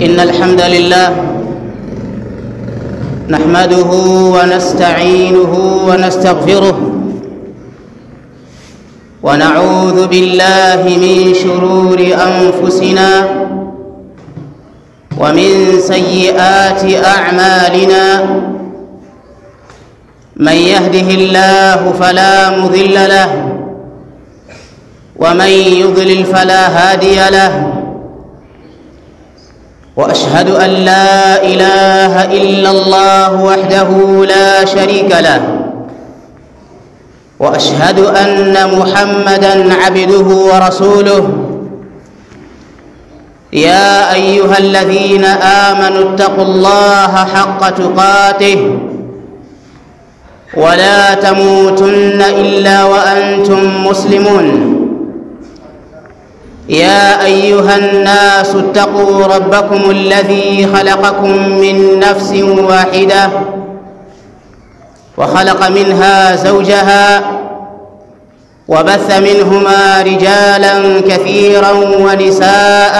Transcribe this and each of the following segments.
إن الحمد لله نحمده ونستعينه ونستغفره ونعوذ بالله من شرور أنفسنا ومن سيئات أعمالنا من يهده الله فلا مضل له ومن يضلل فلا هادي له وأشهد أن لا إله إلا الله وحده لا شريك له وأشهد أن محمدًا عبده ورسوله يا أيها الذين آمنوا اتقوا الله حق تقاته ولا تموتن إلا وأنتم مسلمون يا أيها الناس اتقوا ربكم الذي خلقكم من نفس واحدة وخلق منها زوجها وبث منهما رجالا كثيرا ونساء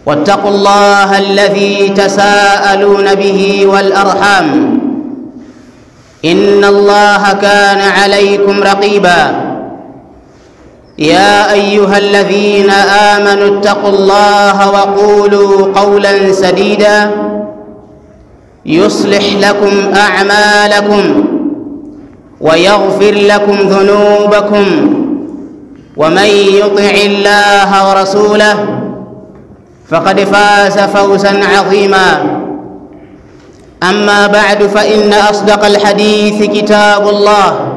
واتقوا الله الذي تساءلون به والأرحام إن الله كان عليكم رقيبا يا أيها الذين آمنوا اتقوا الله وقولوا قولا سديدا يصلح لكم أعمالكم ويغفر لكم ذنوبكم ومن يطع الله ورسوله فقد فاز فوزا عظيما أما بعد فإن أصدق الحديث كتاب الله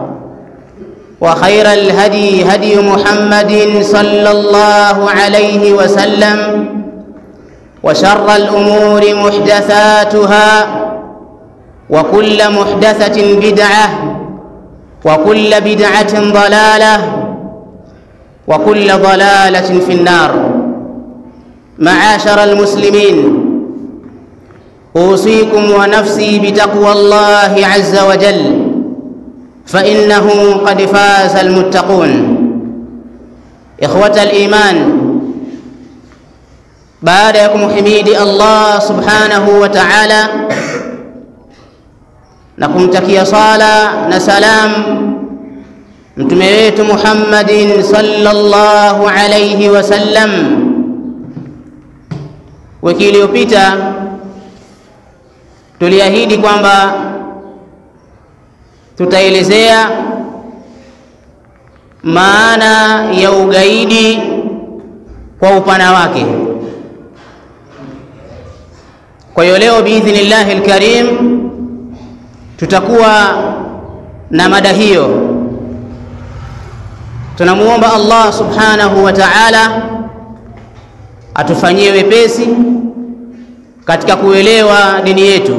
وخير الهدي هدي محمد صلى الله عليه وسلم وشر الأمور محدثاتها وكل محدثة بدعة وكل بدعة ضلالة وكل ضلالة في النار. معاشر المسلمين، أوصيكم ونفسي بتقوى الله عز وجل فإنه قد فاز المتقون. إخوة الإيمان، baada ya kumhimidi Allah subhanahu wa ta'ala na kumtakia sala na salam mtume wetu Muhammadin sallallahu alayhi wasallam, wiki iliyopita tuliahidi kwamba tutaelezea maana ya ugaidi kwa upana wake. Kwa hiyo leo biidhnillahi alkarim tutakuwa na mada hiyo. Tunamuomba Allah subhanahu wa ta'ala atufanyie wepesi katika kuelewa dini yetu.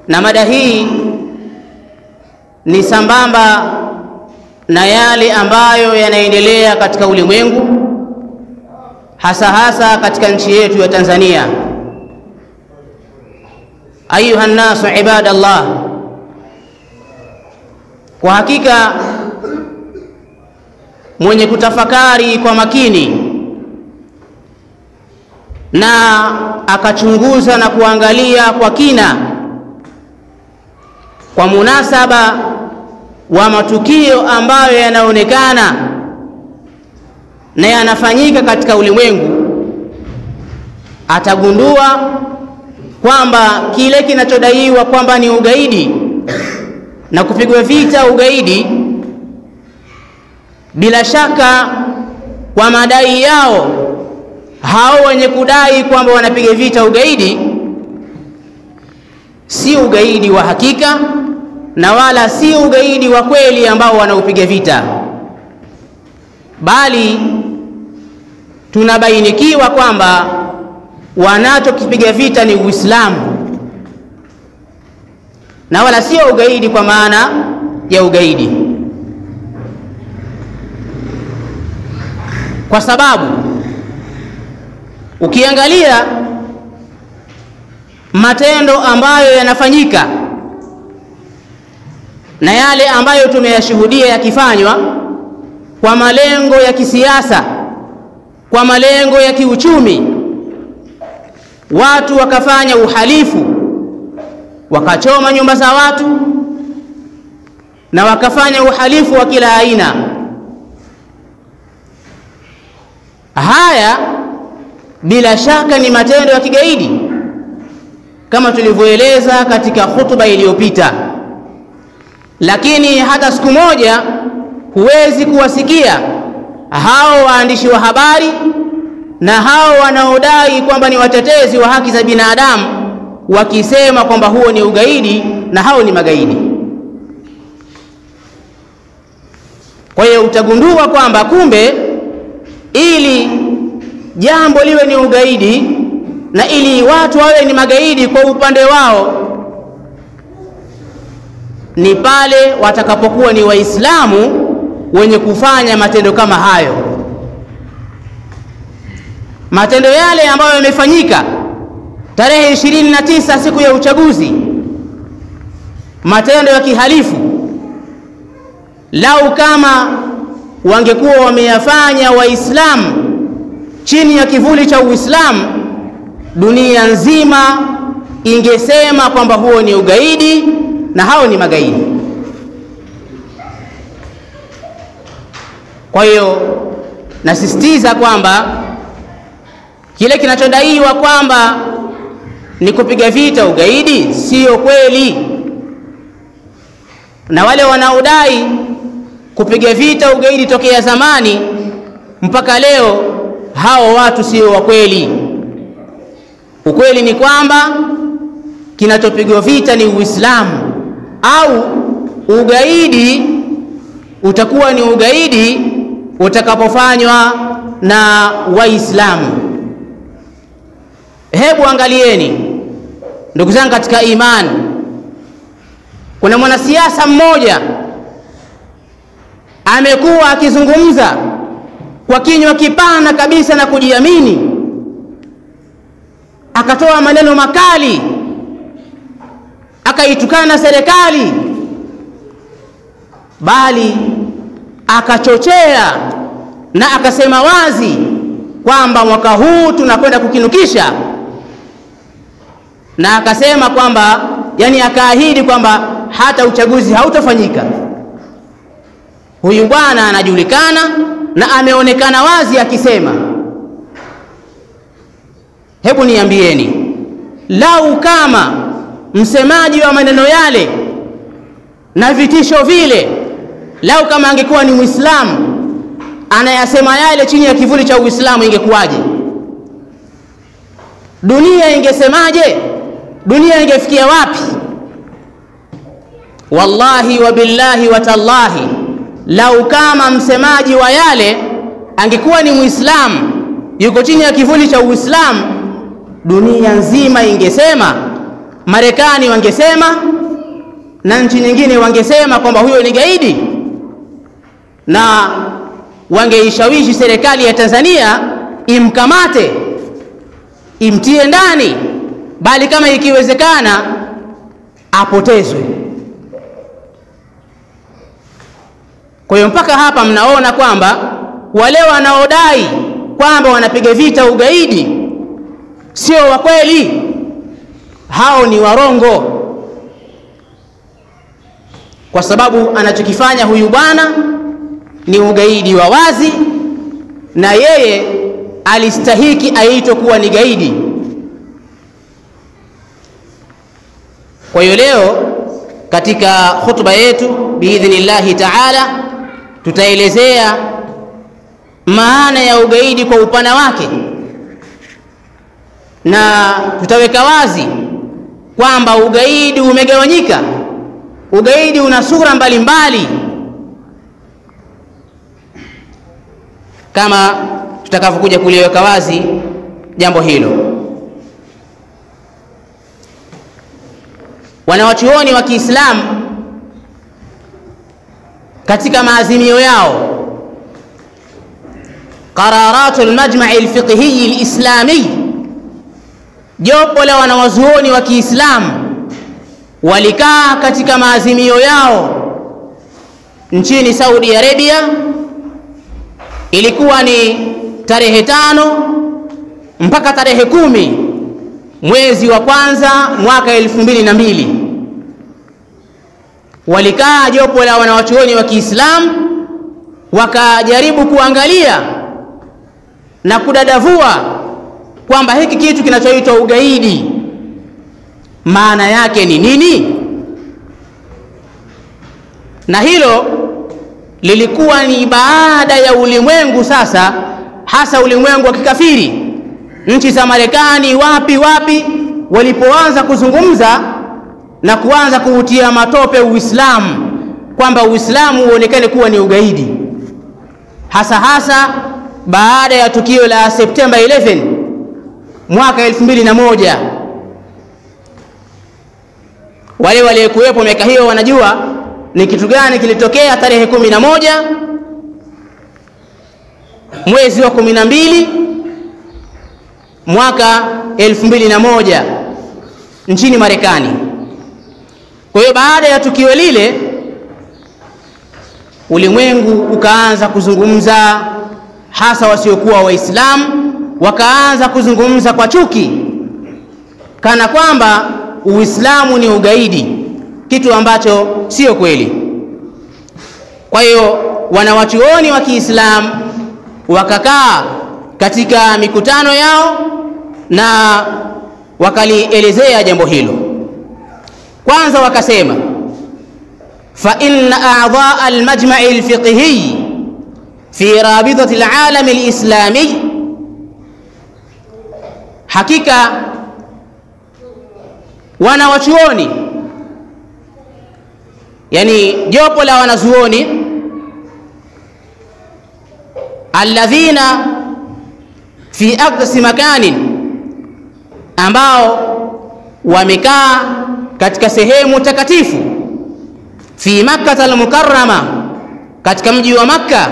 Na mada hii ni sambamba na yale ambayo yanaendelea katika ulimwengu, hasa katika nchi yetu ya Tanzania. Ayuha nasu ibadallah, kwa hakika mwenye kutafakari kwa makini na akachunguza na kuangalia kwa kina kwa munasaba wa matukio ambayo yanaonekana na yanafanyika katika ulimwengu, atagundua kwamba kile kinachodaiwa kwamba ni ugaidi na kupigwa vita ugaidi, bila shaka kwa madai yao hao wenye kudai kwamba wanapiga vita ugaidi, si ugaidi wa hakika na wala si ugaidi wa kweli ambao wanaupiga vita, bali tunabainikiwa kwamba wanachokipiga vita ni Uislamu na wala sio ugaidi kwa maana ya ugaidi. Kwa sababu ukiangalia matendo ambayo yanafanyika na yale ambayo tumeyashuhudia yakifanywa kwa malengo ya kisiasa, kwa malengo ya kiuchumi, watu wakafanya uhalifu, wakachoma nyumba za watu na wakafanya uhalifu wa kila aina. Haya bila shaka ni matendo ya kigaidi kama tulivyoeleza katika hutuba iliyopita, lakini hata siku moja huwezi kuwasikia hao waandishi wa habari na hao wanaodai kwamba ni watetezi wa haki za binadamu wakisema kwamba huo ni ugaidi na hao ni magaidi. Kwa hiyo utagundua kwamba kumbe ili jambo liwe ni ugaidi na ili watu wawe ni magaidi kwa upande wao ni pale watakapokuwa ni Waislamu wenye kufanya matendo kama hayo. Matendo yale ambayo yamefanyika tarehe 29 siku ya uchaguzi, matendo ya kihalifu, lau kama wangekuwa wameyafanya Waislamu chini ya kivuli cha Uislamu, dunia nzima ingesema kwamba huo ni ugaidi na hao ni magaidi. Kwa hiyo nasisitiza kwamba kile kinachodaiwa kwamba ni kupiga vita ugaidi sio kweli, na wale wanaodai kupiga vita ugaidi tokea zamani mpaka leo, hao watu sio wa kweli. Ukweli ni kwamba kinachopigwa vita ni Uislamu, au ugaidi utakuwa ni ugaidi utakapofanywa na Waislamu. Hebu angalieni ndugu zangu katika imani, kuna mwanasiasa mmoja amekuwa akizungumza kwa kinywa kipana kabisa na kujiamini, akatoa maneno makali, akaitukana serikali, bali akachochea na akasema wazi kwamba mwaka huu tunakwenda kukinukisha, na akasema kwamba akaahidi kwamba hata uchaguzi hautafanyika. Huyu bwana anajulikana na ameonekana wazi akisema. Hebu niambieni, lau kama msemaji wa maneno yale na vitisho vile, lau kama angekuwa ni Muislamu anayasema yale chini ya kivuli cha Uislamu, ingekuwaje? Dunia ingesemaje? Dunia ingefikia wapi? Wallahi wa billahi wa tallahi, lau kama msemaji wa yale angekuwa ni Muislamu, yuko chini ya kivuli cha Uislamu, dunia nzima ingesema, Marekani wangesema na nchi nyingine wangesema kwamba huyo ni gaidi, na wangeishawishi serikali ya Tanzania imkamate, imtie ndani, bali kama ikiwezekana apotezwe. Kwa hiyo mpaka hapa mnaona kwamba wale wanaodai kwamba wanapiga vita ugaidi sio wa kweli, hao ni warongo, kwa sababu anachokifanya huyu bwana ni ugaidi wa wazi, na yeye alistahiki aitwe kuwa ni gaidi. Kwa hiyo leo katika hutuba yetu biidhnillahi taala tutaelezea maana ya ugaidi kwa upana wake, na tutaweka wazi kwamba ugaidi umegawanyika. Ugaidi una sura mbalimbali kama tutakavyokuja kuliweka wazi jambo hilo. Wanawachuoni wa Kiislamu katika maazimio yao, qararatul majma'i al-fiqhi al-islami, jopo la wanawazuoni wa Kiislamu walikaa katika maazimio yao nchini Saudi Arabia. Ilikuwa ni tarehe 5 mpaka tarehe 10 mwezi wa kwanza mwaka 2002. Walikaa jopo la wanawachuoni wa Kiislamu wakajaribu kuangalia na kudadavua kwamba hiki kitu kinachoitwa ugaidi maana yake ni nini. Na hilo lilikuwa ni baada ya ulimwengu sasa, hasa ulimwengu wa kikafiri, nchi za Marekani wapi walipoanza kuzungumza na kuanza kuutia matope Uislamu, kwamba Uislamu uonekane kuwa ni ugaidi, hasa baada ya tukio la September 11 mwaka 2001. Wale waliokuwepo miaka hiyo wanajua ni kitu gani kilitokea tarehe 11 mwezi wa 12 mwaka 2001 nchini Marekani. Kwa hiyo baada ya tukio lile ulimwengu ukaanza kuzungumza, hasa wasiokuwa Waislamu wakaanza kuzungumza kwa chuki, kana kwamba Uislamu ni ugaidi, kitu ambacho sio kweli. Kwa hiyo wanawachuoni wa Kiislamu wakakaa katika mikutano yao na wakalielezea jambo hilo. Kwanza wakasema, fa inna a'dha'a al-majma'i al-fiqhi fi rabitati al-'alam al-islami, hakika wanawachuoni, yani jopo la wanazuoni, alladhina fi aqsi makanin, ambao wamekaa katika sehemu takatifu, fi Makkah al-Mukarrama, katika mji wa Makkah,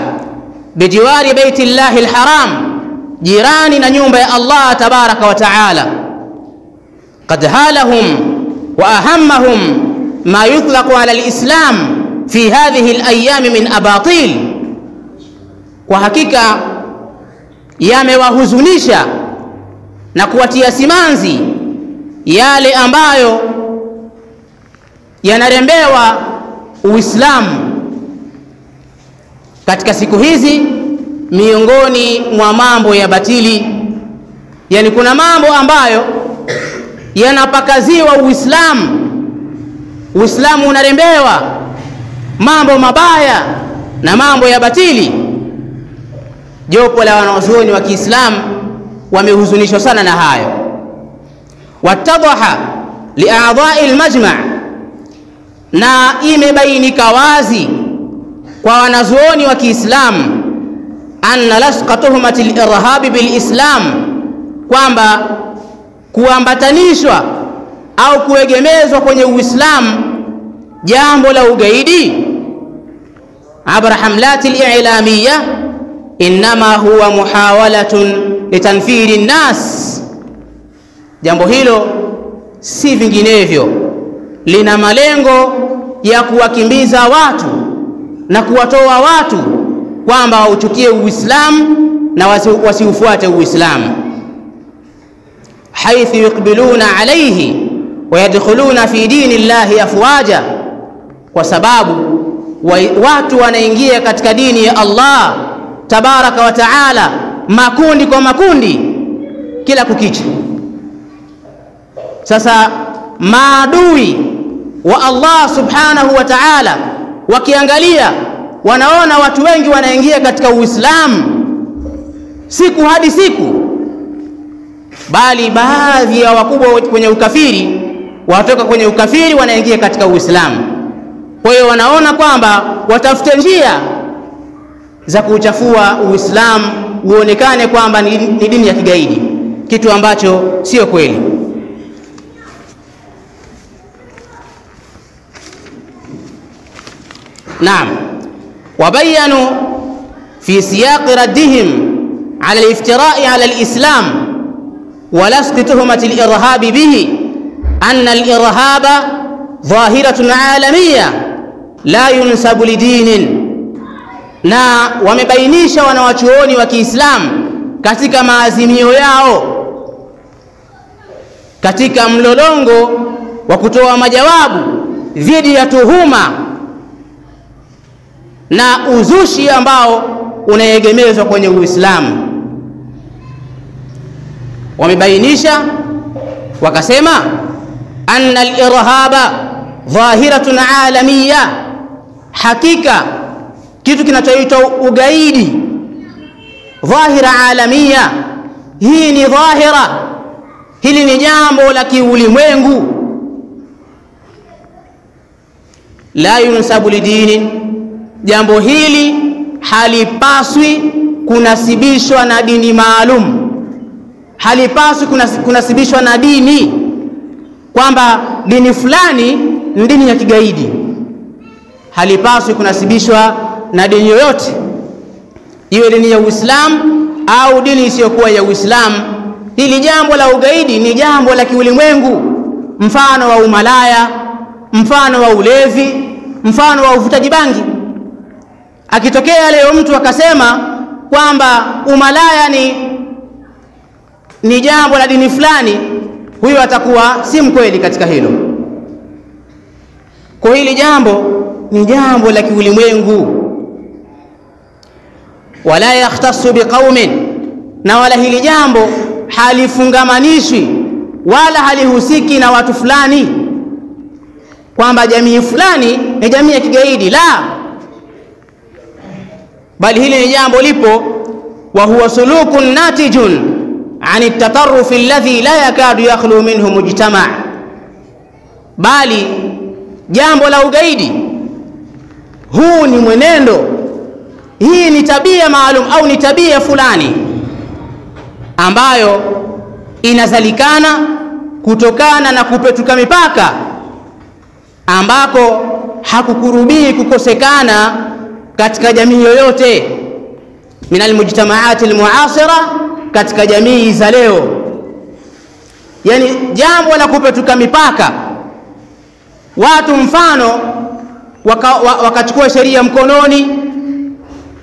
bijiwari baitillahi al-haram, jirani na nyumba ya Allah tabaraka wa taala. Qad halahum wa ahammahum ma yutlaqu ala al-islam fi hadhihi al-ayyam min abatil, kwa hakika yamewahuzunisha na kuwatia simanzi yale ambayo yanarembewa Uislamu katika siku hizi miongoni mwa mambo ya batili. Yani kuna mambo ambayo yanapakaziwa Uislamu unarembewa mambo mabaya na mambo ya batili. Jopo la wanazuoni wa Kiislamu wamehuzunishwa sana na hayo. Watadaha li'a'dha'i al-majma', na imebainika wazi kwa wanazuoni wa Kiislamu anna lasqa tuhmati al-irhabi bil-islam, kwamba kuambatanishwa au kuegemezwa kwenye Uislamu jambo la ugaidi abra hamlati al-i'lamiyya inma huwa muhawalatun litanfiri an-nas. Jambo hilo si vinginevyo, lina malengo ya kuwakimbiza watu na kuwatoa watu kwamba wauchukie Uislamu na wasiufuate Uislamu. Haithu yuqbiluna alayhi wa yadkhuluna fi dinillahi afwaja, kwa sababu watu wanaingia katika dini ya Allah tabaraka wa taala makundi kwa makundi kila kukicha. Sasa maadui wa Allah subhanahu wa ta'ala wakiangalia, wanaona watu wengi wanaingia katika Uislamu siku hadi siku, bali baadhi ya wakubwa kwenye ukafiri watoka kwenye ukafiri wanaingia katika Uislamu. Kwa hiyo wanaona kwamba watafute njia za kuchafua Uislamu uonekane kwamba ni dini ya kigaidi, kitu ambacho sio kweli. Naam, wabayanu fi siyaq raddihim ala al-iftira'i ala al-islam wa lasq tuhmati al-irhabi bihi anna al-irhaba dhahiratun 'alamiyya la yunsabu lidinin, na wamebainisha wanawachuoni wa Kiislamu katika maazimio yao, katika mlolongo wa kutoa majawabu dhidi ya tuhuma na uzushi ambao unaegemezwa kwenye Uislamu. Wamebainisha wakasema anna al-irhaba dhahiratun alamiyya, hakika kitu kinachoitwa ugaidi dhahira alamiyya, hii ni dhahira, hili ni jambo la kiulimwengu. La yunsabu lidini, jambo hili halipaswi kunasibishwa na dini maalum, halipaswi kunasibishwa na dini, kwamba dini fulani ni dini ya kigaidi. Halipaswi kunasibishwa na dini yoyote, iwe dini ya Uislamu au dini isiyokuwa ya Uislamu. Hili jambo la ugaidi ni jambo la kiulimwengu, mfano wa umalaya, mfano wa ulevi, mfano wa uvutaji bangi. Akitokea leo mtu akasema kwamba umalaya ni jambo la dini fulani, huyo atakuwa si mkweli katika hilo. Kwa hili jambo ni jambo la kiulimwengu. Wala yakhtassu biqaumin, na wala hili jambo halifungamanishwi wala halihusiki na watu fulani, kwamba jamii fulani ni jamii ya kigaidi, la, bali hili ni jambo lipo. Wa huwa sulukun natijun an at-tatarruf alladhi la yakadu yakhlu minhu mujtama', bali jambo la ugaidi huu ni mwenendo, hii ni tabia maalum au ni tabia fulani ambayo inazalikana kutokana na kupetuka mipaka ambako hakukurubii kukosekana katika jamii yoyote min almujtamaat almuasira, katika jamii za leo. Yani jambo la kupetuka mipaka, watu mfano wakachukua sheria mkononi,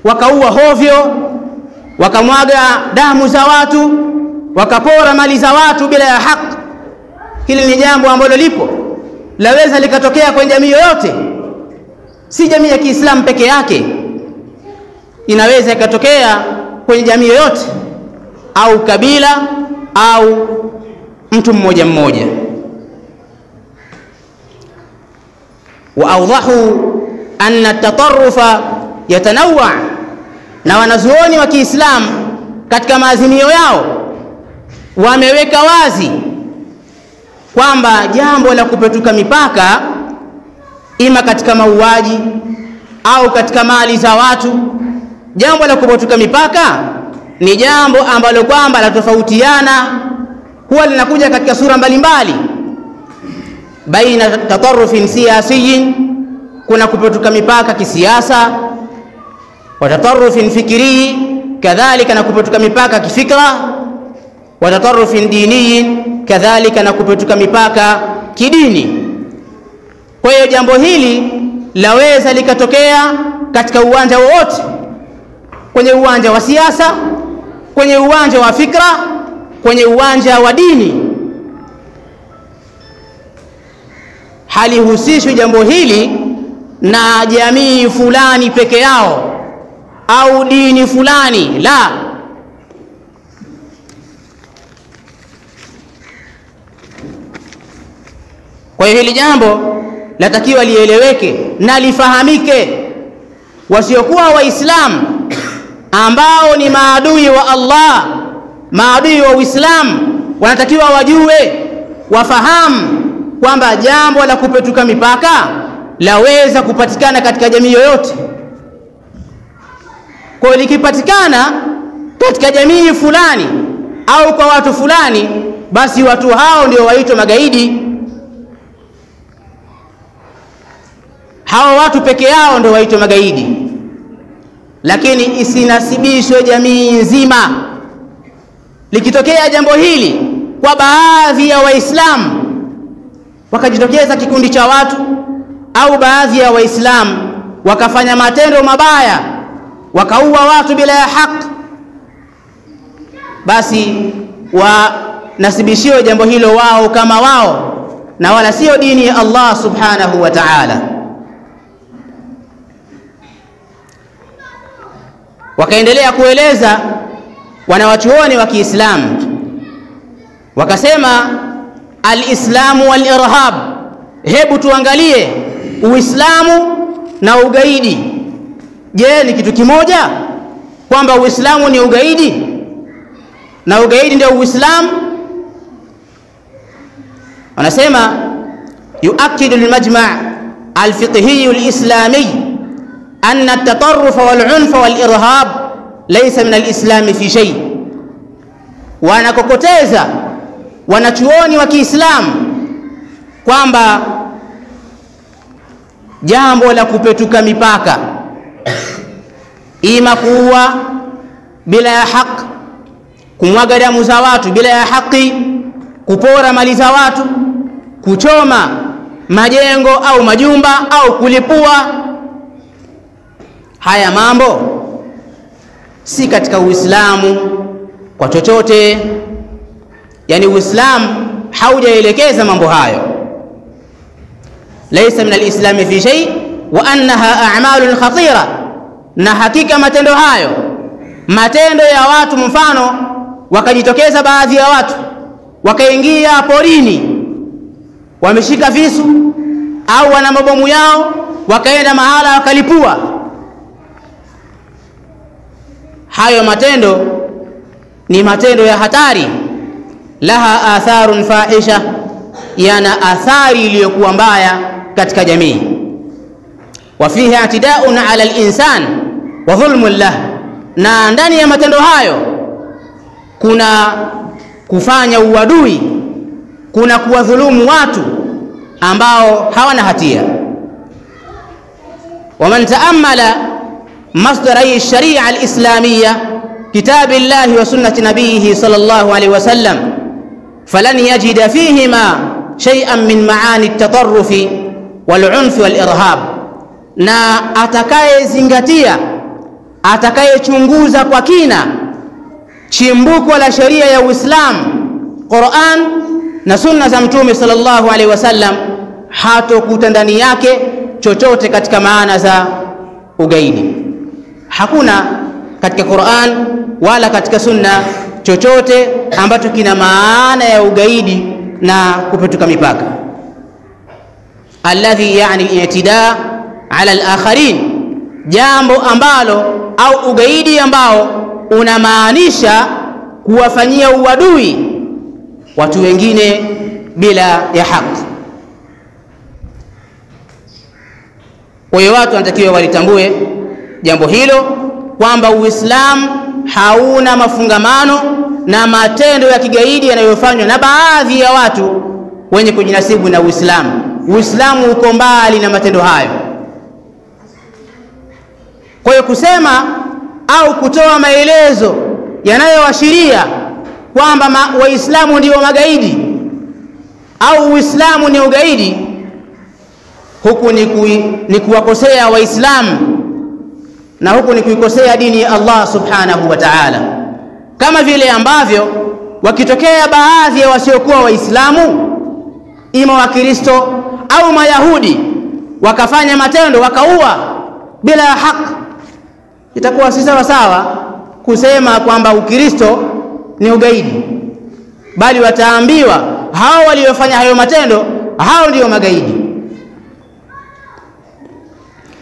wakaua hovyo, wakamwaga damu za watu, wakapora mali za watu bila ya haki. Hili ni jambo ambalo lipo, laweza likatokea kwenye jamii yoyote, si jamii ya Kiislamu peke yake, inaweza ikatokea kwenye jamii yoyote au kabila au mtu mmoja mmoja. Wa awdahu anna at-tatarrufa yatanawwa, na wanazuoni wa Kiislamu katika maazimio yao wameweka wazi kwamba jambo la kupetuka mipaka, ima katika mauaji au katika mali za watu, jambo la kupetuka mipaka ni jambo ambalo kwamba latofautiana, huwa linakuja katika sura mbalimbali. Baina tatarrufin siyasiyin, kuna kupetuka mipaka kisiasa, wa tatarrufin fikri, kadhalika na kupetuka mipaka kifikra, wa tatarrufin diniyin, kadhalika na kupetuka mipaka kidini. Kwa hiyo jambo hili laweza likatokea katika uwanja wowote, kwenye uwanja wa siasa, kwenye uwanja wa fikra, kwenye uwanja wa dini. Halihusishwi jambo hili na jamii fulani peke yao au dini fulani, la. Kwa hiyo hili jambo latakiwa lieleweke na lifahamike. Wasiokuwa Waislamu ambao ni maadui wa Allah, maadui wa Uislamu, wanatakiwa wajue, wafahamu kwamba jambo la kupetuka mipaka laweza kupatikana katika jamii yoyote. Kwa likipatikana katika jamii fulani au kwa watu fulani, basi watu hao ndio waitwa magaidi. Hao watu peke yao ndio waitwa magaidi, lakini isinasibishwe jamii nzima. Likitokea jambo hili kwa baadhi ya Waislamu, wakajitokeza kikundi cha watu au baadhi ya Waislamu wakafanya matendo mabaya, wakaua watu bila ya haki, basi wanasibishiwe jambo hilo wao kama wao, na wala sio dini ya Allah subhanahu wa ta'ala. Wakaendelea kueleza wanawachuoni wa Kiislamu, wakasema al-islamu wal-irhab, hebu tuangalie Uislamu na ugaidi. Je, ni kitu kimoja kwamba Uislamu ni ugaidi na ugaidi ndio Uislamu? Wanasema yuakidu al-majma' al-fiqhi al-islami anna at-tatarruf wal-'unf wal-irhab laysa min al-islam fi shay. Wanakokoteza wanachuoni wa Kiislamu kwamba jambo la kupetuka mipaka, ima kuua bila ya haki, kumwaga damu za watu bila ya haki, kupora mali za watu, kuchoma majengo au majumba au kulipua, haya mambo si katika Uislamu kwa chochote. Yani Uislamu haujaelekeza mambo hayo. Laysa min al-islam fi shay wa annaha a'malun khatira, na hakika matendo hayo, matendo ya watu, mfano wakajitokeza baadhi ya watu wakaingia porini wameshika visu au wana mabomu yao wakaenda mahala wakalipua, hayo matendo ni matendo ya hatari. Laha atharun fahisha, yana athari iliyokuwa mbaya katika jamii. Wa fihi i'tidaa'un 'ala al-insan wa dhulmun lah, na ndani ya matendo hayo kuna kufanya uadui, kuna kuwadhulumu watu ambao hawana hatia. Wa man ta'ammala masdarai ash-shari'a al-islamiyya kitabillahi wa sunnati nabiyhi sallallahu alayhi wa sallam falan yajida fihima shay'an min ma'ani at-tatarrufi wal-'unfi wal-irhab, na atakayezingatia, atakayechunguza kwa kina chimbuko la sheria ya Uislamu, Qur'an na sunna za Mtume sallallahu alaihi wasallam, hatokuta ndani yake chochote katika maana za ugaidi. Hakuna katika Qur'an wala katika sunna chochote ambacho kina maana ya ugaidi na kupetuka mipaka. Alladhi yani al-i'tida' ala al-akharin, jambo ambalo au ugaidi ambao unamaanisha kuwafanyia uadui watu wengine bila ya haki. Kwa hiyo watu wanatakiwa walitambue jambo hilo kwamba Uislamu hauna mafungamano na matendo ya kigaidi yanayofanywa na baadhi ya watu wenye kujinasibu na Uislamu. Uislamu uko mbali na matendo hayo. Kwa hiyo kusema au kutoa maelezo yanayoashiria kwamba Waislamu ndio magaidi au Uislamu ni ugaidi, huku ni kuwakosea Waislamu na huku ni kuikosea dini ya Allah subhanahu wa ta'ala. Kama vile ambavyo wakitokea baadhi ya wasiokuwa Waislamu, ima Wakristo au Mayahudi, wakafanya matendo wakaua bila haki, itakuwa si sawa sawa kusema kwamba Ukristo ni ugaidi, bali wataambiwa hao waliofanya hayo matendo hao ndio magaidi.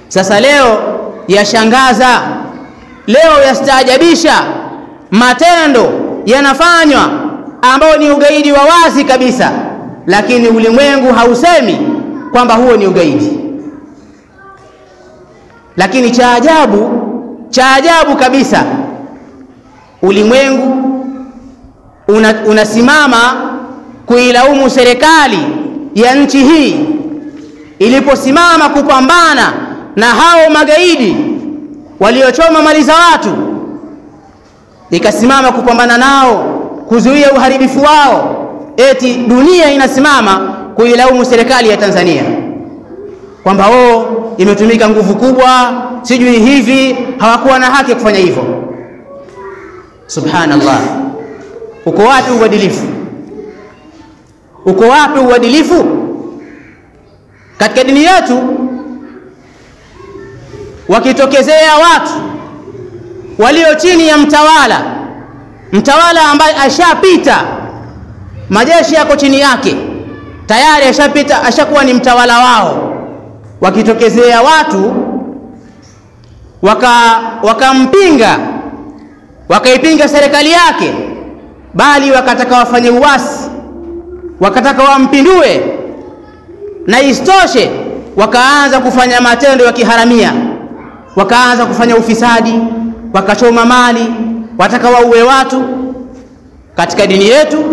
Sasa leo yashangaza, leo yastaajabisha, matendo yanafanywa ambao ni ugaidi wa wazi kabisa, lakini ulimwengu hausemi kwamba huo ni ugaidi. Lakini cha ajabu kabisa, ulimwengu unasimama kuilaumu serikali ya nchi hii iliposimama kupambana na hao magaidi waliochoma mali za watu, ikasimama kupambana nao, kuzuia uharibifu wao. Eti dunia inasimama kuilaumu serikali ya Tanzania kwamba imetumika nguvu kubwa, sijui hivi, hawakuwa na haki kufanya hivyo. Subhanallah, Uko wapi uadilifu? Uko wapi uadilifu? Katika dini yetu wakitokezea watu walio chini ya mtawala ambaye ashapita, majeshi yako chini yake tayari, ashapita, ashakuwa ni mtawala wao, wakitokezea watu wakampinga, wakaipinga serikali yake, bali wakataka wafanye uasi, wakataka wampindue, na istoshe wakaanza kufanya matendo ya kiharamia, wakaanza kufanya ufisadi, wakachoma mali, wataka waue watu. Katika dini yetu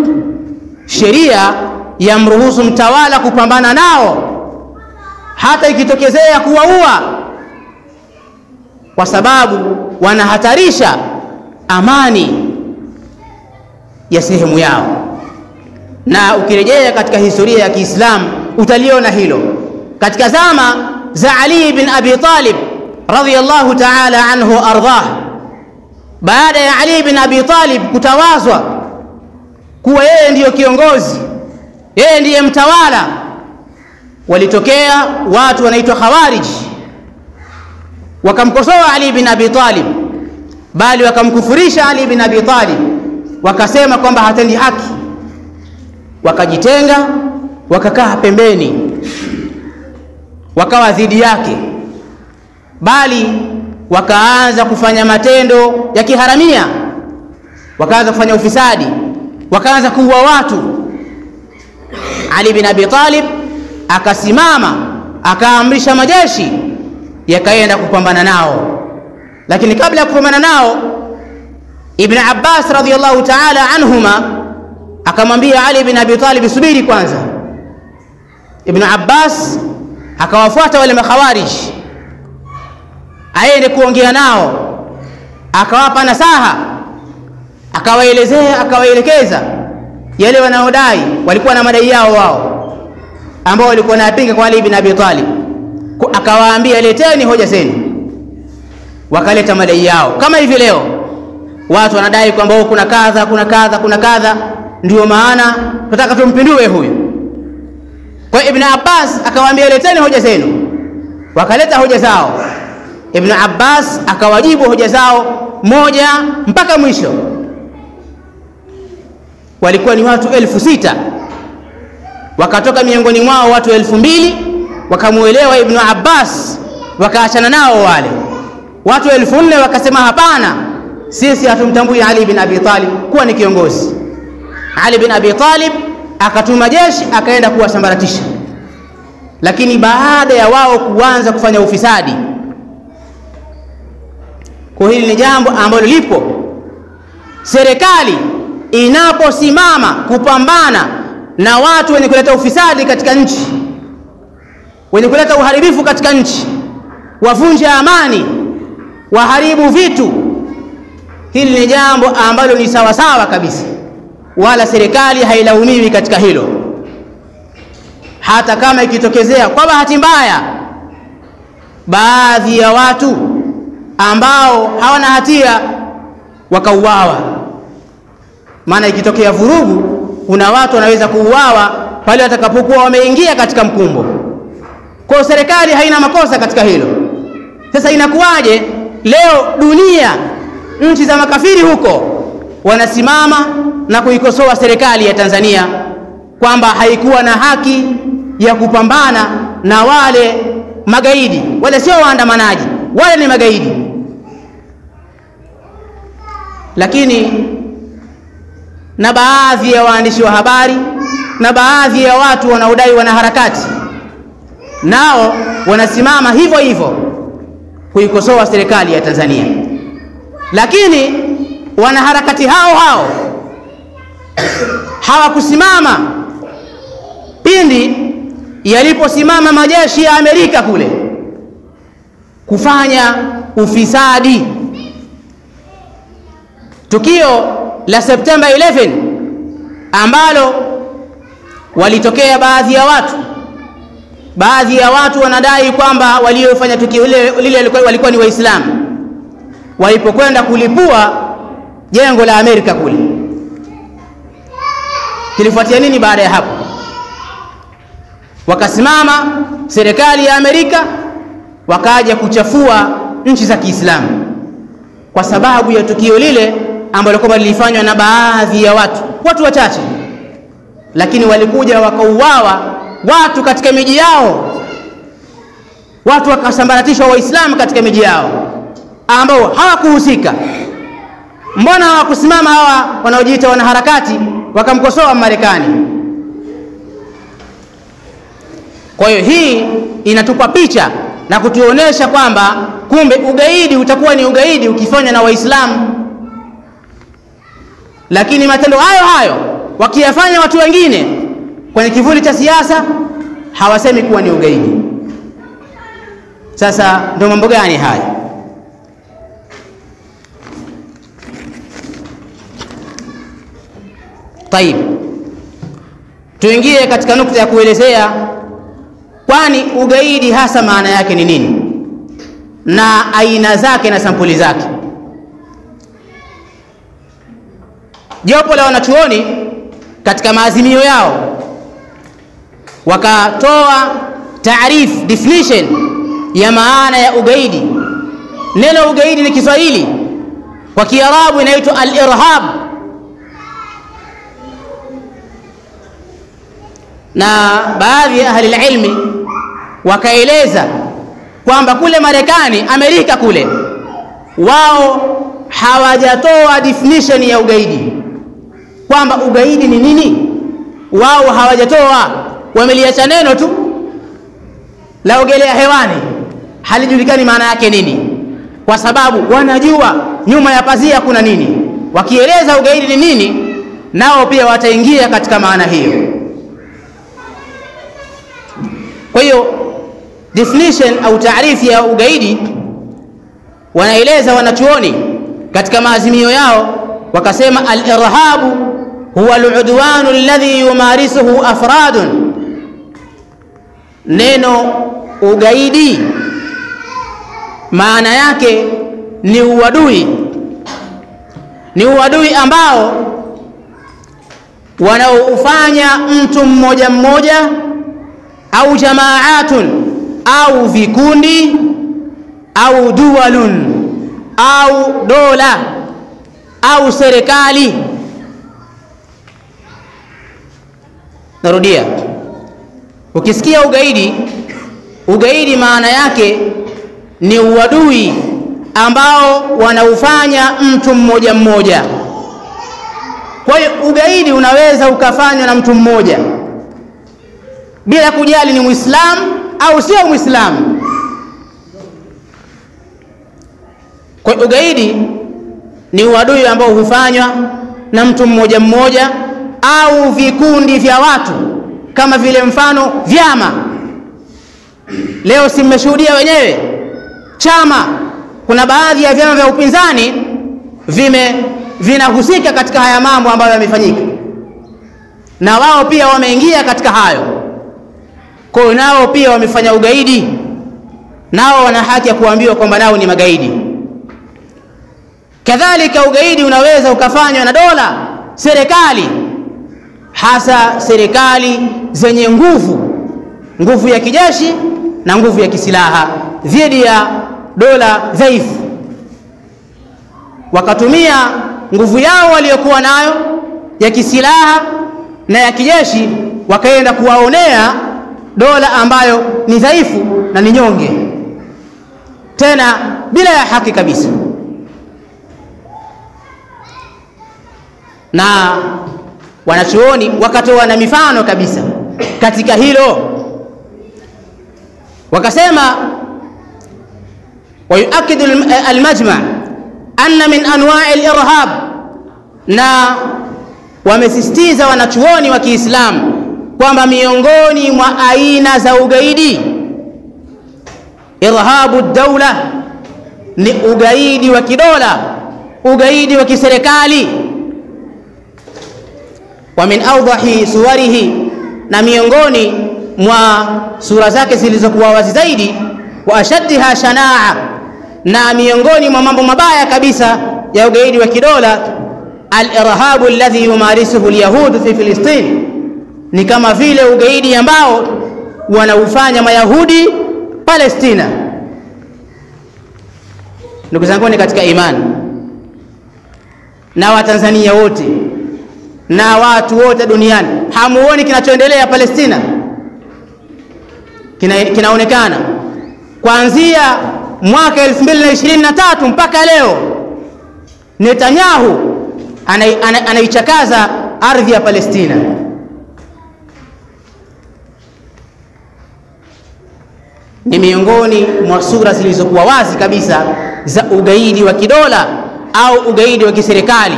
sheria yamruhusu mtawala kupambana nao, hata ikitokezea kuwaua, kwa sababu wanahatarisha amani ya sehemu yao. Na ukirejea katika historia ya Kiislamu utaliona hilo. Katika zama za Ali bin Abi Talib radhiyallahu ta'ala anhu ardhah, baada ya Ali bin Abi Talib kutawazwa kuwa yeye ndiyo kiongozi, yeye ndiye mtawala, walitokea watu wanaitwa Khawarij, wakamkosoa Ali bin Abi Talib, bali wakamkufurisha Ali bin Abi Talib, wakasema kwamba hatendi haki. Wakajitenga, wakakaa pembeni, wakawa dhidi yake, bali wakaanza kufanya matendo ya kiharamia, wakaanza kufanya ufisadi, wakaanza kuua watu. Ali bin Abi Talib akasimama, akaamrisha majeshi yakaenda kupambana nao. Lakini kabla ya kupambana nao, Ibn Abbas radhiyallahu ta'ala anhuma akamwambia Ali bin Abi Talib, subiri kwanza. Ibn Abbas akawafuata wale makhawarij, aende kuongea nao, akawapa nasaha, akawaelezea, akawaelekeza yale wanaodai, walikuwa na madai yao wao ambao walikuwa wanapinga kwa Ali bin Abi Talib. Akawaambia, leteni hoja zenu. Wakaleta madai yao. Kama hivi leo watu wanadai kwamba kuna kadha, kuna kadha, kuna kadha, ndio maana tunataka tumpindue huyu. Kwa Ibn Abbas akawaambia, leteni hoja zenu. Wakaleta hoja zao. Ibn Abbas akawajibu hoja zao moja mpaka mwisho. Walikuwa ni watu 6,000. Wakatoka miongoni mwao watu 2,000 wakamuelewa Ibn Abbas, wakaachana nao wale. Watu 4,000 wakasema hapana, sisi hatumtambui Ali bin Abi Talib kuwa ni kiongozi. Ali bin Abi Talib akatuma jeshi akaenda kuwasambaratisha. Lakini baada ya wao kuanza kufanya ufisadi, kwa hili ni jambo ambalo lipo, serikali inaposimama kupambana na watu wenye kuleta ufisadi katika nchi, wenye kuleta uharibifu katika nchi, wavunja amani, waharibu vitu, hili ni jambo ambalo ni sawa sawa kabisa, wala serikali hailaumiwi katika hilo. Hata kama ikitokezea kwa bahati mbaya baadhi ya watu ambao hawana hatia wakauawa, maana ikitokea vurugu kuna watu wanaweza kuuawa pale watakapokuwa wameingia katika mkumbo. Kwa serikali haina makosa katika hilo. Sasa inakuwaje leo dunia, nchi za makafiri huko wanasimama na kuikosoa serikali ya Tanzania kwamba haikuwa na haki ya kupambana na wale magaidi? Wale sio waandamanaji, wale ni magaidi. Lakini na baadhi ya waandishi wa habari na baadhi ya watu wanaodai wanaharakati nao wanasimama hivyo hivyo kuikosoa serikali ya Tanzania. Lakini wanaharakati hao hawakusimama pindi yaliposimama majeshi ya Amerika kule kufanya ufisadi. Tukio la September 11 ambalo walitokea baadhi ya watu wanadai kwamba waliofanya tukio lile walikuwa ni Waislamu, walipokwenda kulipua jengo la Amerika kule. Kilifuatia nini baada ya hapo? Wakasimama serikali ya Amerika wakaja kuchafua nchi za Kiislamu kwa sababu ya tukio lile ambalo kwamba lilifanywa na baadhi ya watu wachache, lakini walikuja wakauawa watu katika miji yao, watu wakasambaratishwa Waislamu katika miji yao ambao hawakuhusika. Mbona hawakusimama hawa wanaojiita wanaharakati wakamkosoa Marekani? Kwa hiyo hii inatupa picha na kutuonesha kwamba kumbe ugaidi utakuwa ni ugaidi ukifanywa na Waislamu, lakini matendo hayo wakiyafanya watu wengine kwenye kivuli cha siasa hawasemi kuwa ni ugaidi. Sasa ndio mambo gani haya? Tayib, tuingie katika nukta ya kuelezea kwani ugaidi hasa maana yake ni nini na aina zake na sampuli zake. Jopo la wanachuoni katika maazimio yao wakatoa taarif, definition ya maana ya ugaidi. Neno ugaidi ni Kiswahili, kwa Kiarabu inaitwa al-irhab, na baadhi ya ahli ilmi wakaeleza kwamba kule Marekani, Amerika kule, wao hawajatoa definition ya ugaidi, kwamba ugaidi ni nini. Wao hawajatoa, wameliacha neno tu la ogelea hewani, halijulikani maana yake nini, kwa sababu wanajua nyuma ya pazia kuna nini. Wakieleza ugaidi ni nini, nao pia wataingia katika maana hiyo. Kwa hiyo definition au taarifu ya ugaidi wanaeleza wanachuoni katika maazimio yao, wakasema al-irhabu huwa al-udwanu alladhi yumarisuhu afradun. Neno ugaidi maana yake ni uadui, ni uadui ambao wanaofanya mtu mmoja mmoja au jamaatun au vikundi au dualun au dola au serikali. Narudia, ukisikia ugaidi maana yake ni uadui ambao wanaufanya mtu mmoja mmoja. Kwa hiyo ugaidi unaweza ukafanywa na mtu mmoja bila kujali ni Muislamu au sio Muislamu. Kwa hiyo ugaidi ni uadui ambao hufanywa na mtu mmoja mmoja au vikundi vya watu, kama vile mfano vyama. Leo si mmeshuhudia wenyewe chama, kuna baadhi ya vyama vya upinzani vinahusika katika haya mambo ambayo yamefanyika, na wao pia wameingia katika hayo. Kwa hiyo nao pia wamefanya ugaidi, nao wana haki ya kuambiwa kwamba nao ni magaidi. Kadhalika ugaidi unaweza ukafanywa na dola, serikali, hasa serikali zenye nguvu ya kijeshi na nguvu ya kisilaha dhidi ya dola dhaifu. Wakatumia nguvu yao waliokuwa nayo ya kisilaha na ya kijeshi, wakaenda kuwaonea dola ambayo ni dhaifu na ni nyonge, tena bila ya haki kabisa. Na wanachuoni wakatoa na mifano kabisa katika hilo, wakasema wayuakidu al-majma' anna min anwa'i al-irhab, na wamesisitiza wanachuoni wa Kiislamu kwamba miongoni mwa aina za ugaidi, irhabu ad-dawla, ni ugaidi wa kidola, ugaidi wa kiserikali. Wa min awdahi suwarihi, na miongoni mwa sura zake zilizokuwa wazi zaidi, wa ashaddiha shanaa, na miongoni mwa mambo mabaya kabisa ya ugaidi wa kidola, al-irhabu alladhi yumarisuhu al-yahud fi Filistin, ni kama vile ugaidi ambao wanaufanya Mayahudi Palestina. Ndugu zangu ni katika imani, na Watanzania wote na watu wote duniani, hamuoni kinachoendelea Palestina? Kinaonekana kuanzia mwaka 2023 mpaka leo. Netanyahu anaichakaza ardhi ya Palestina. Ni miongoni mwa sura zilizokuwa wazi kabisa za ugaidi wa kidola au ugaidi wa kiserikali.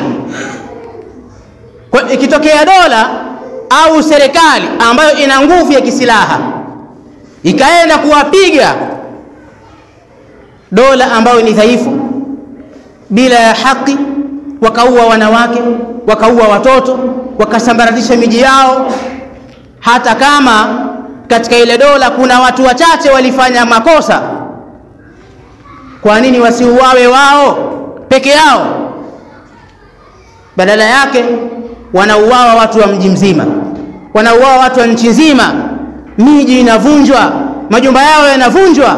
Kwa ikitokea dola au serikali ambayo ina nguvu ya kisilaha ikaenda kuwapiga dola ambayo ni dhaifu bila ya haki, wakaua wanawake, wakaua watoto, wakasambaratisha miji yao, hata kama katika ile dola kuna watu wachache walifanya makosa, kwa nini wasiuawe wao peke yao? Badala yake wanauawa watu wa mji mzima, wanauawa watu wa nchi nzima, miji inavunjwa, majumba yao yanavunjwa,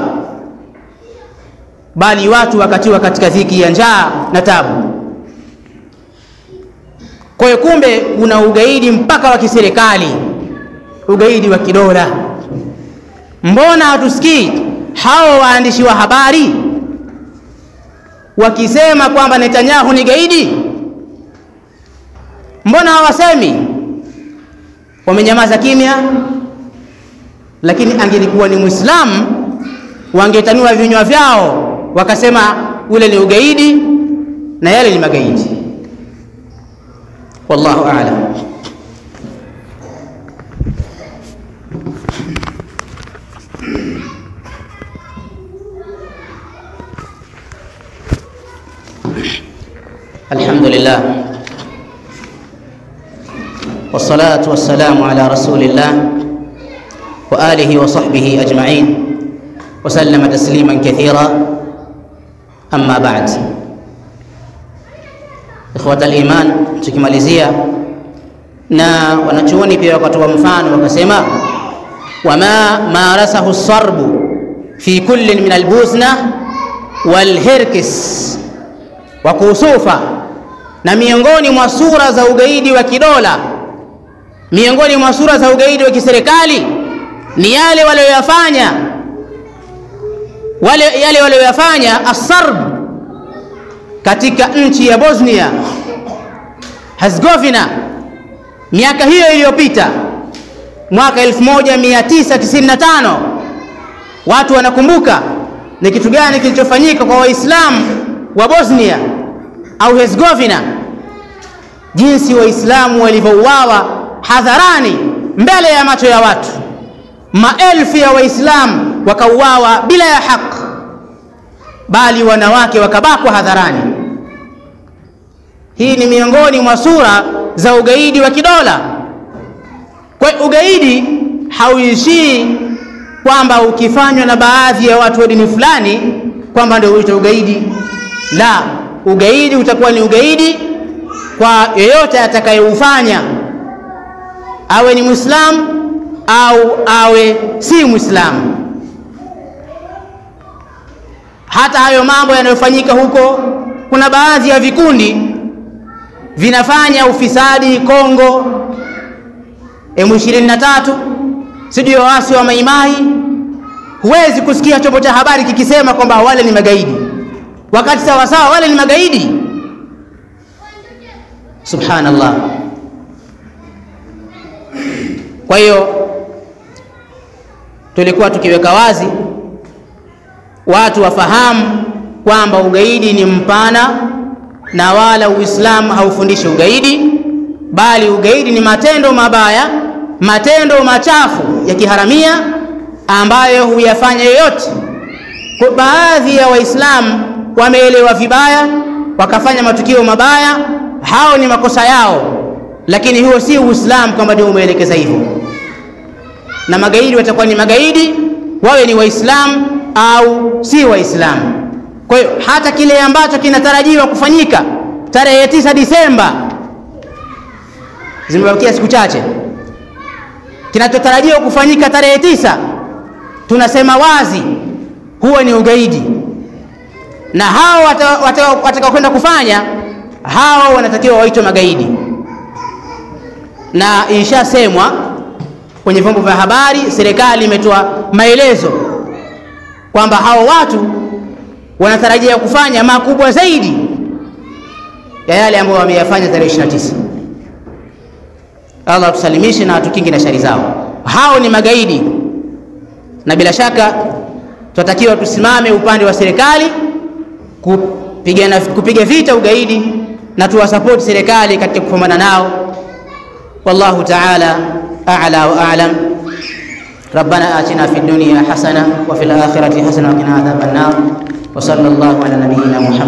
bali watu wakatiwa katika dhiki ya njaa na tabu. Kwa hiyo kumbe una ugaidi mpaka wa kiserikali, ugaidi wa kidola. Mbona hatusikii hao waandishi wa habari wakisema kwamba Netanyahu ni gaidi? Mbona hawasemi? Wamenyamaza kimya. Lakini angelikuwa ni Muislamu wangetanua vinywa vyao wakasema ule ni ugaidi na yale ni magaidi. Wallahu a'lam. Alhamdulillah wassalatu wassalamu ala rasulillah wa alihi wa sahbihi ajma'in wa sallama tasliman kathira, amma ba'd. Ikhwata al-iman, tukimalizia na wanachuoni pia wakatoa mfano wakasema, wama marasahu as-sarbu fi kullin min al-buzna wal-hirkis wa kusufa. Na miongoni mwa sura za ugaidi wa kidola, miongoni mwa sura za ugaidi wa kiserikali ni yale walioyafanya as-sarb katika nchi ya Bosnia Herzegovina miaka hiyo iliyopita, mwaka 1995. Watu wanakumbuka ni kitu gani kilichofanyika kwa Waislamu wa Bosnia au Herzegovina, jinsi Waislamu walivyouawa hadharani mbele ya macho ya watu. Maelfu ya Waislamu wakauawa bila ya haki, bali wanawake wakabakwa hadharani. Hii ni miongoni mwa sura za ugaidi wa kidola. Kwa ugaidi hauishii kwamba ukifanywa na baadhi ya watu wa dini fulani kwamba ndio huitwa ugaidi. La, ugaidi utakuwa ni ugaidi kwa yeyote atakayeufanya, awe ni Muislamu au awe si Muislamu. Hata hayo mambo yanayofanyika huko, kuna baadhi ya vikundi vinafanya ufisadi Kongo, M23, sijui waasi wa Maimai. Huwezi kusikia chombo cha habari kikisema kwamba wale ni magaidi, wakati sawa sawa wale ni magaidi. Subhanallah. Kwa hiyo tulikuwa tukiweka wazi watu wafahamu kwamba ugaidi ni mpana, na wala Uislamu haufundishi ugaidi, bali ugaidi ni matendo mabaya, matendo machafu ya kiharamia ambayo huyafanya yoyote. Kwa baadhi ya Waislamu wameelewa vibaya wakafanya matukio mabaya, hao ni makosa yao, lakini huo si Uislamu kwamba ndio umeelekeza hivyo. Na magaidi watakuwa ni magaidi wawe ni Waislamu au si Waislamu. Kwa hiyo hata kile ambacho kinatarajiwa kufanyika tarehe 9 Disemba zimebakia siku chache. Kinachotarajiwa kufanyika tarehe 9 tunasema wazi huo ni ugaidi, na hao watakao kwenda kufanya, hao wanatakiwa waitwe magaidi. Na ishasemwa kwenye vyombo vya habari, serikali imetoa maelezo kwamba hao watu wanatarajia kufanya makubwa zaidi ya yale ambayo wameyafanya tarehe 29. Allah tusalimishe na atukinge na shari zao. Hao ni magaidi, na bila shaka tunatakiwa tusimame upande wa serikali kupiga vita ugaidi na tuwasupport serikali katika kupambana nao. Wallahu ta'ala a'la wa a'lam. ربنا آتنا في الدنيا حسنة وفي الآخرة حسنة وقنا عذاب النار وصلى الله على نبينا محمد.